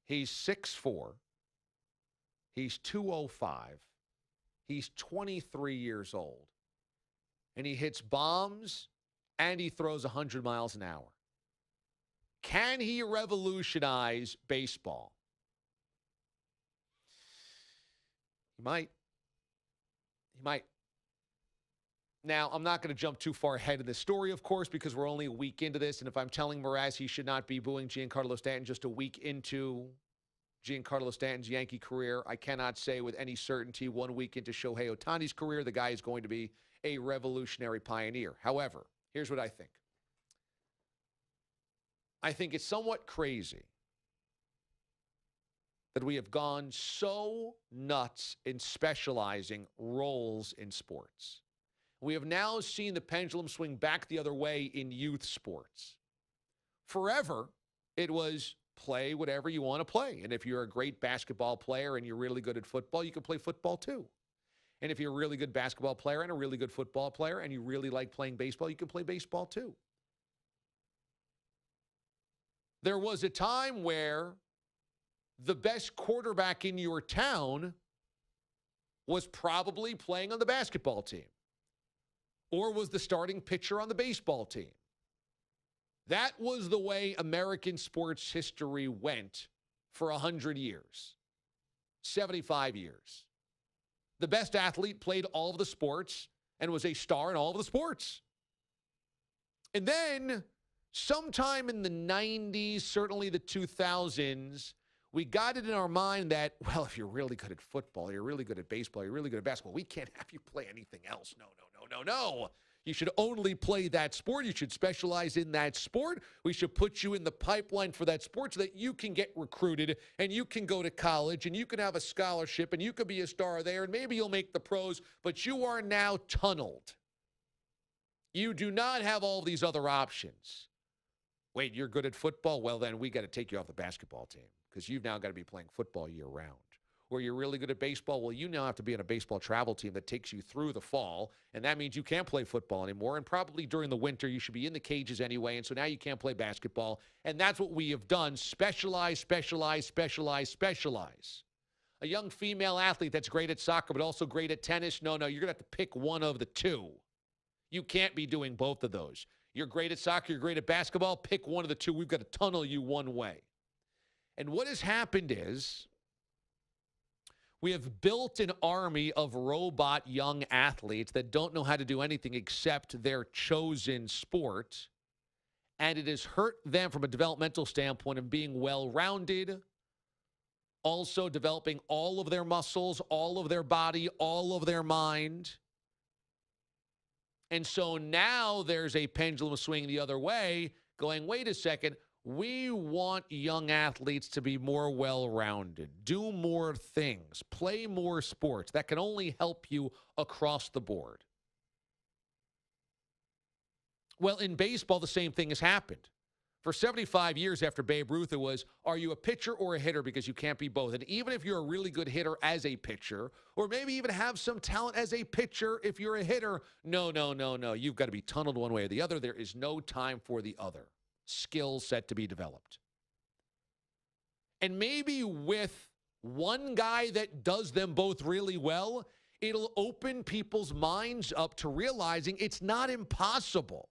He's 6'4". He's 205. He's 23 years old. And he hits bombs and he throws 100 miles an hour. Can he revolutionize baseball? He might. He might. Now, I'm not going to jump too far ahead of this story, of course, because we're only a week into this. And if I'm telling Mraz he should not be booing Giancarlo Stanton just a week into Giancarlo Stanton's Yankee career, I cannot say with any certainty 1 week into Shohei Ohtani's career, the guy is going to be a revolutionary pioneer. However, here's what I think. I think it's somewhat crazy that we have gone so nuts in specializing roles in sports. We have now seen the pendulum swing back the other way in youth sports. Forever, it was play whatever you want to play. And if you're a great basketball player and you're really good at football, you can play football too. And if you're a really good basketball player and a really good football player and you really like playing baseball, you can play baseball too. There was a time where the best quarterback in your town was probably playing on the basketball team or was the starting pitcher on the baseball team. That was the way American sports history went for 100 years, 75 years. The best athlete played all of the sports and was a star in all of the sports. And then sometime in the 90s, certainly the 2000s, we got it in our mind that, well, if you're really good at football, you're really good at baseball, you're really good at basketball, we can't have you play anything else. No. You should only play that sport. You should specialize in that sport. We should put you in the pipeline for that sport so that you can get recruited and you can go to college and you can have a scholarship and you could be a star there and maybe you'll make the pros, but you are now tunneled. You do not have all these other options. Wait, you're good at football? Well, then we got to take you off the basketball team because you've now got to be playing football year-round. Or you're really good at baseball? Well, you now have to be on a baseball travel team that takes you through the fall, and that means you can't play football anymore. And probably during the winter, you should be in the cages anyway, and so now you can't play basketball. And that's what we have done. Specialize. A young female athlete that's great at soccer but also great at tennis, no, you're going to have to pick one of the two. You can't be doing both of those. You're great at soccer, you're great at basketball, pick one of the two. We've got to tunnel you one way. And what has happened is we have built an army of robot young athletes that don't know how to do anything except their chosen sport. And it has hurt them from a developmental standpoint of being well-rounded, also developing all of their muscles, all of their body, all of their mind. And so now there's a pendulum swing the other way, going, wait a second, we want young athletes to be more well-rounded, do more things, play more sports. That can only help you across the board. Well, in baseball, the same thing has happened. For 75 years after Babe Ruth, it was, are you a pitcher or a hitter? Because you can't be both. And even if you're a really good hitter as a pitcher, or maybe even have some talent as a pitcher, if you're a hitter, no. You've got to be tunneled one way or the other. There is no time for the other. Skill set to be developed. And maybe with one guy that does them both really well, it'll open people's minds up to realizing it's not impossible.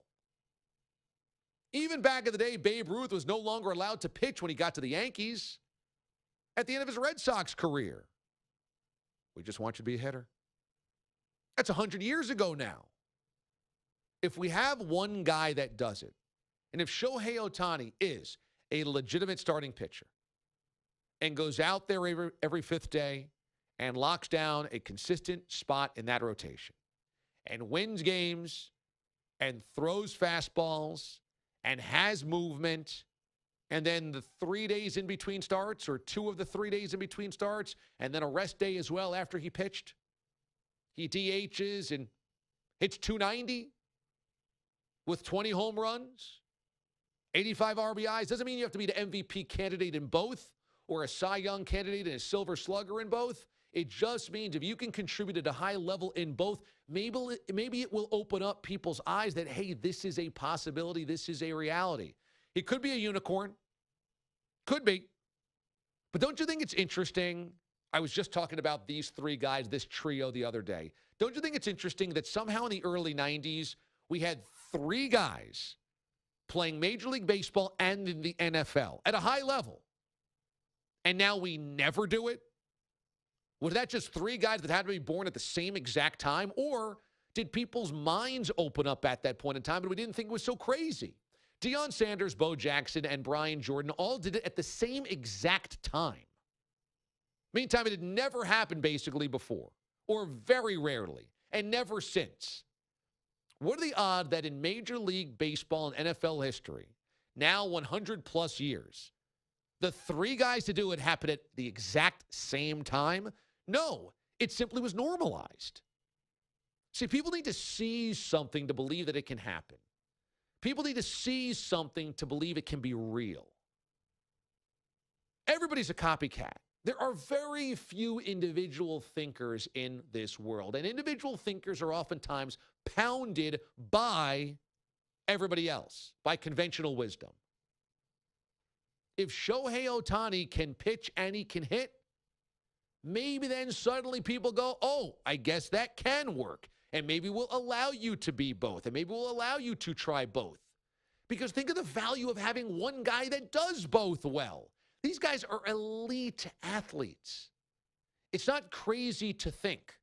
Even back in the day, Babe Ruth was no longer allowed to pitch when he got to the Yankees at the end of his Red Sox career. We just want you to be a hitter. That's 100 years ago now. If we have one guy that does it, and if Shohei Ohtani is a legitimate starting pitcher and goes out there every fifth day and locks down a consistent spot in that rotation and wins games and throws fastballs and has movement, and then the 3 days in between starts or 2 of the 3 days in between starts, and then a rest day as well after he pitched, he DHs and hits 290 with 20 home runs, 85 RBIs. Doesn't mean you have to be the MVP candidate in both or a Cy Young candidate and a Silver Slugger in both. It just means if you can contribute at a high level in both, maybe it will open up people's eyes that, hey, this is a possibility. This is a reality. It could be a unicorn. Could be. But don't you think it's interesting? I was just talking about these three guys, this trio the other day. Don't you think it's interesting that somehow in the early 90s, we had three guys playing Major League Baseball and in the NFL at a high level, and now we never do it? Was that just three guys that had to be born at the same exact time? Or did people's minds open up at that point in time and we didn't think it was so crazy? Deion Sanders, Bo Jackson, and Brian Jordan all did it at the same exact time. Meantime, it had never happened basically before, or very rarely, and never since. What are the odds that in Major League Baseball and NFL history, now 100-plus years, the three guys to do it happened at the exact same time? No, it simply was normalized. See, people need to see something to believe that it can happen. People need to see something to believe it can be real. Everybody's a copycat. There are very few individual thinkers in this world, and individual thinkers are oftentimes pounded by everybody else, by conventional wisdom. If Shohei Ohtani can pitch and he can hit, maybe then suddenly people go, oh, I guess that can work. And maybe we'll allow you to be both. And maybe we'll allow you to try both. Because think of the value of having one guy that does both well. These guys are elite athletes. It's not crazy to think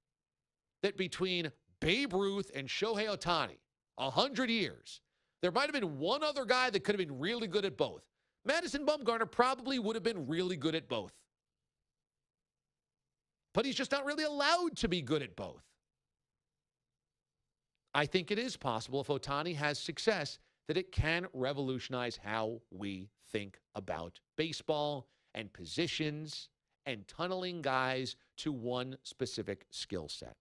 that between Babe Ruth and Shohei Ohtani, 100 years, there might have been one other guy that could have been really good at both. Madison Bumgarner probably would have been really good at both. But he's just not really allowed to be good at both. I think it is possible, if Ohtani has success, that it can revolutionize how we think about baseball and positions and tunneling guys to one specific skill set.